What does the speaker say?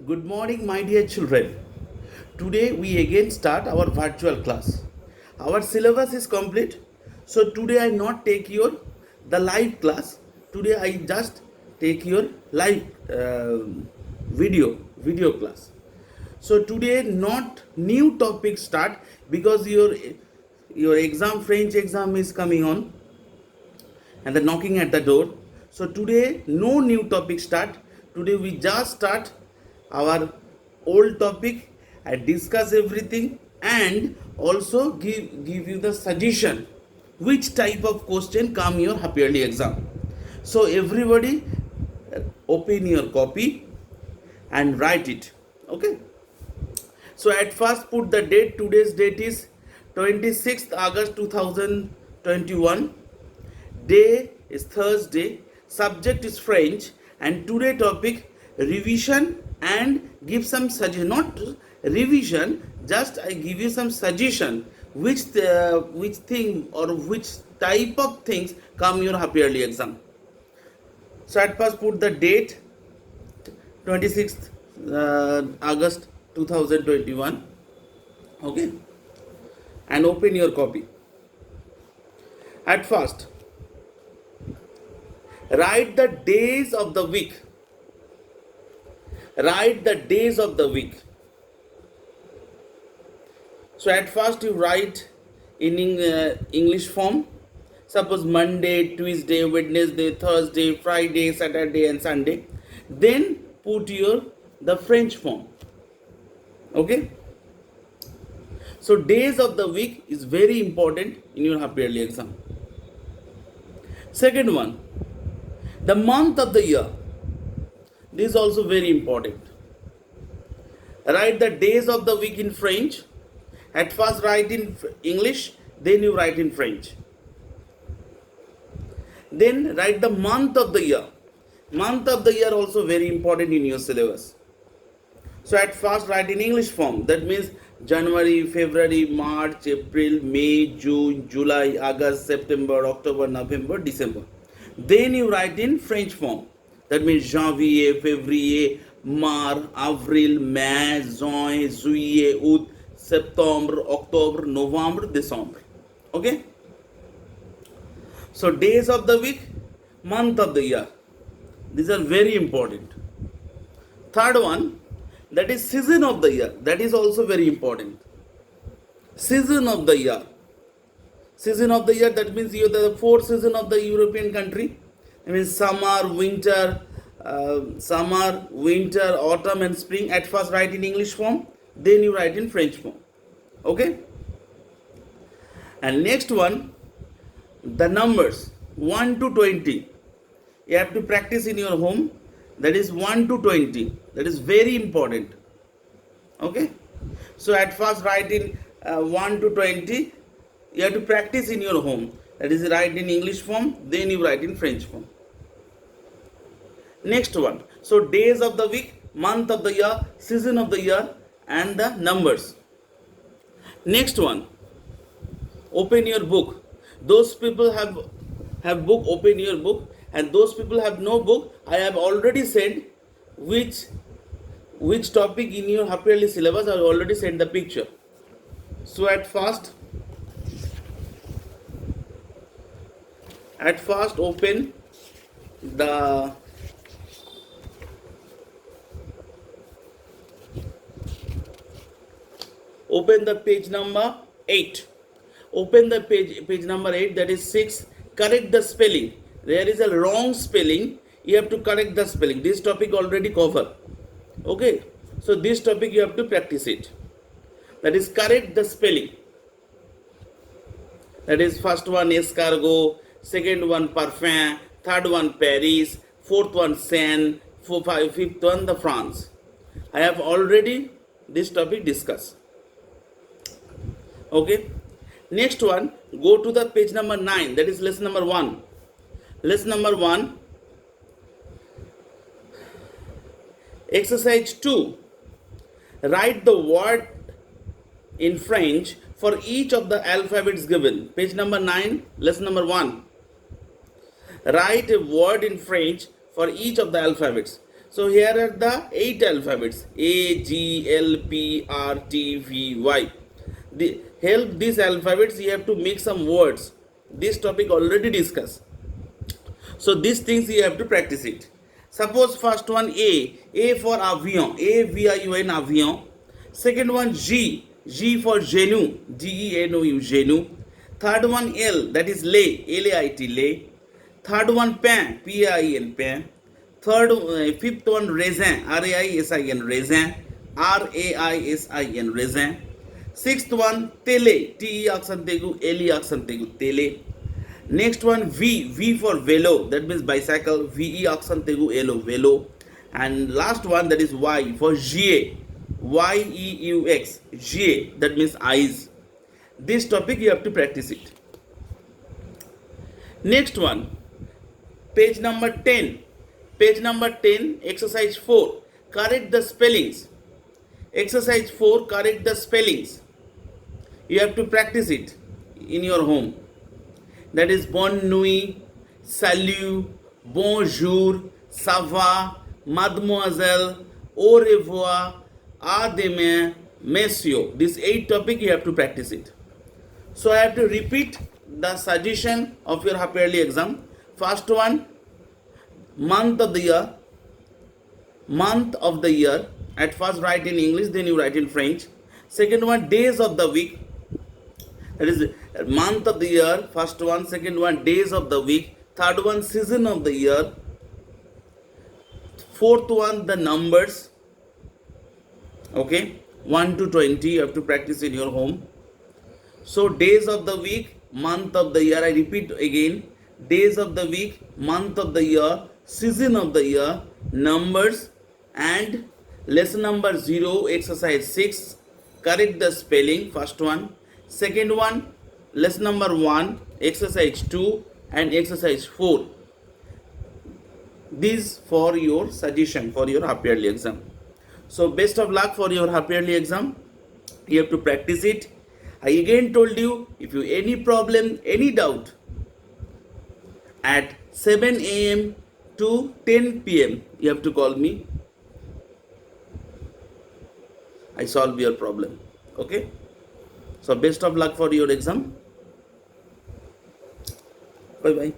Good morning, my dear children. Today we again start our virtual class. Our syllabus is complete, so today I not take your the live class. Today I just take your live video class. So today not new topic start because your exam French exam is coming on and the knocking at the door. So today no new topic start. Today we just start our old topic and discuss everything and also give you the suggestion which type of question come your half yearly exam. So everybody open your copy and write it. Okay. So at first put the date. Today's date is 26th August 2021. Day is Thursday, subject is French, and today topic revision and give some suggestion. Not revision, just I give you some suggestion which thing or which type of things come your half yearly exam. So at first put the date 26th August 2021. Okay, and open your copy. At first write the days of the week. Write the days of the week. So at first you write in English form. Suppose Monday, Tuesday, Wednesday, Thursday, Friday, Saturday and Sunday. Then put your the French form. Okay. So days of the week is very important in your half yearly exam. Second one, the month of the year. This is also very important. Write the days of the week in French. At first write in English, then you write in French. Then write the month of the year. Month of the year also very important in your syllabus. So at first write in English form. That means January, February, March, April, May, June, July, August, September, October, November, December. Then you write in French form. That means Janvier, Février, Mars, Avril, Mai, Juin, Juillet, Août, September, October, November, December. Okay? So days of the week, month of the year. These are very important. Third one, that is season of the year. That is also very important. Season of the year. Season of the year, that means you have the four seasons of the European country. I mean summer, winter, autumn and spring. At first write in English form, then you write in French form. Okay? And next one, the numbers 1 to 20. You have to practice in your home. That is 1 to 20. That is very important. Okay? So at first write in 1 to 20. You have to practice in your home. That is write in English form, then you write in French form. Next one. So days of the week, month of the year, season of the year and the numbers. Next one. Open your book. Those people have book, open your book. And those people have no book, I have already said which topic in your half yearly syllabus. I have already sent the picture. So at first open the page number 8. Open the page number 8, that is 6. Correct the spelling. There is a wrong spelling. You have to correct the spelling. This topic already covered. Okay. So this topic you have to practice it. That is correct the spelling. That is first one escargot, second one parfum, third one Paris, fourth one Seine, fifth one the France. I have already this topic discussed. Okay. Next one, go to the page number 9. That is lesson number 1. Lesson number 1. Exercise 2. Write the word in French for each of the alphabets given. Page number 9, lesson number 1. Write a word in French for each of the alphabets. So here are the 8 alphabets: A, G, L, P, R, T, V, Y. The help these alphabets, you have to make some words. This topic already discussed. So these things you have to practice it. Suppose first one A for avion, AVION avion. Second one G for genu, GENOU genu. Third one L, that is lay, LAIT lay. Third one pain, PAIN pain. Fifth one raisin, RAISIN raisin, RAISIN raisin. Sixth one tele, TE accent tegu, LE accent tegu, tele. Next one V for velo, that means bicycle, VE accent tegu, elo, velo. And last one, that is Y for GA, YEUX, GA, that means eyes. This topic you have to practice it. Next one, page number 10. Page number 10, exercise 4. Correct the spellings. Exercise 4, correct the spellings. You have to practice it in your home. That is bonne nuit, salut, bonjour, ça va, mademoiselle, au revoir, à demain, messieurs. This 8 topic you have to practice it. So I have to repeat the suggestion of your half yearly exam. First one, month of the year. Month of the year. At first write in English, then you write in French. Second one, days of the week. That is month of the year, first one. Second one, days of the week. Third one, season of the year. Fourth one, the numbers. Okay, 1 to 20 you have to practice in your home. So days of the week, month of the year. I repeat again, days of the week, month of the year, season of the year, numbers, and lesson number 0, exercise 6. Correct the spelling, first one. Second one, lesson number 1, exercise 2 and exercise 4. These for your suggestion for your half yearly exam. So best of luck for your half yearly exam. You have to practice it. I again told you, if you any problem, any doubt, at 7 a.m. to 10 p.m. you have to call me. I solve your problem. Okay. So best of luck for your exam. Bye bye.